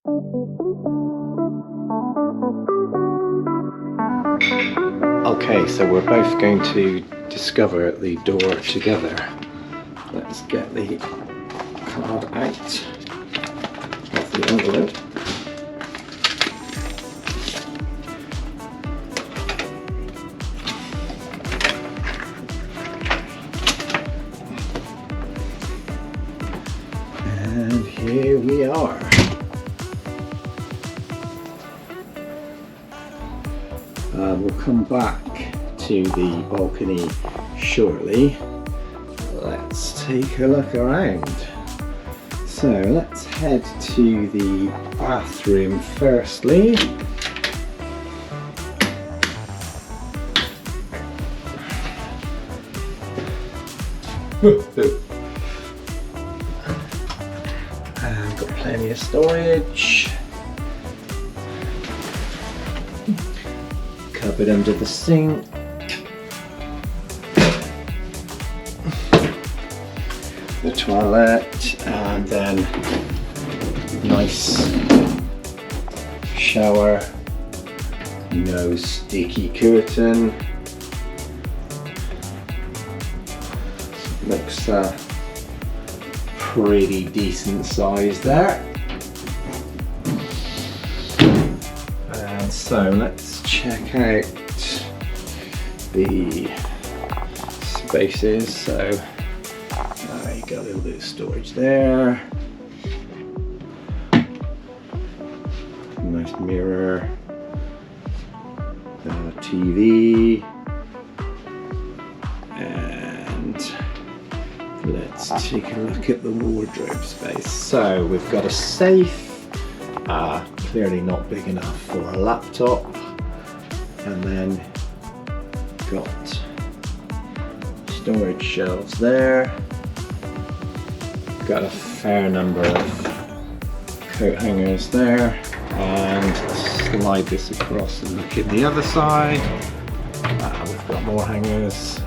Okay, so we're both going to discover the door together. Let's get the card out of the envelope. And here we are. We'll come back to the balcony shortly. Let's take a look around. So let's head to the bathroom firstly. And got plenty of storage. Cupboard under the sink. The toilet, and then nice shower. No sticky curtain. Looks pretty decent size there. And so let's check out the spaces. So you got a little bit of storage there. Nice mirror. TV. And let's take a look at the wardrobe space. So we've got a safe. Clearly not big enough for a laptop. And then got storage shelves there. Got a fair number of coat hangers there, and slide this across and look at the other side. We've got more hangers,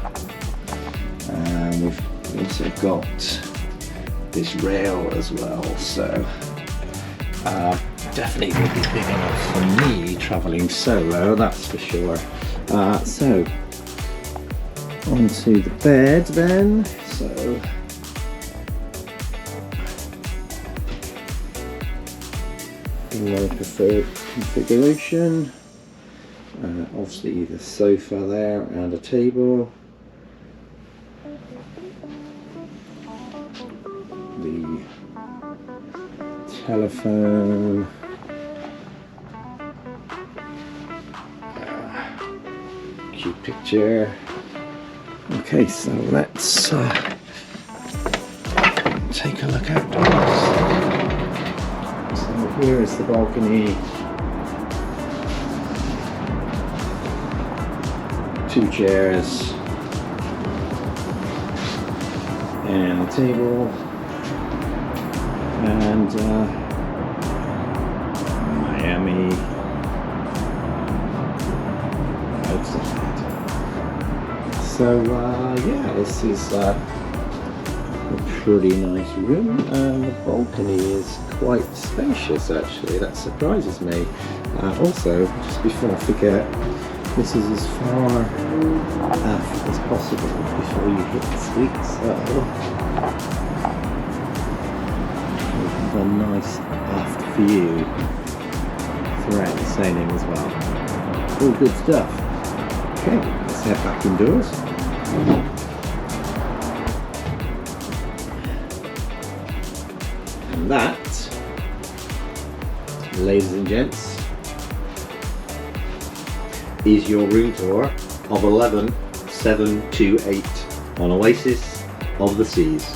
and we've also got this rail as well, so definitely will be big enough for me travelling solo, that's for sure. So onto the bed then. So my preferred configuration. Obviously the sofa there and a table. The telephone. Cute picture. Okay, so let's take a look outdoors. So here is the balcony. 2 chairs and a table, and Miami outside. So yeah, this is a pretty nice room, and the balcony is quite spacious actually. That surprises me. Also, just before I forget, this is as far aft as possible before you hit the suite, so we have a nice aft view throughout the sailing as well. All good stuff. Okay, let's head back indoors. And that, ladies and gents, is your room tour of 11728 on Oasis of the Seas.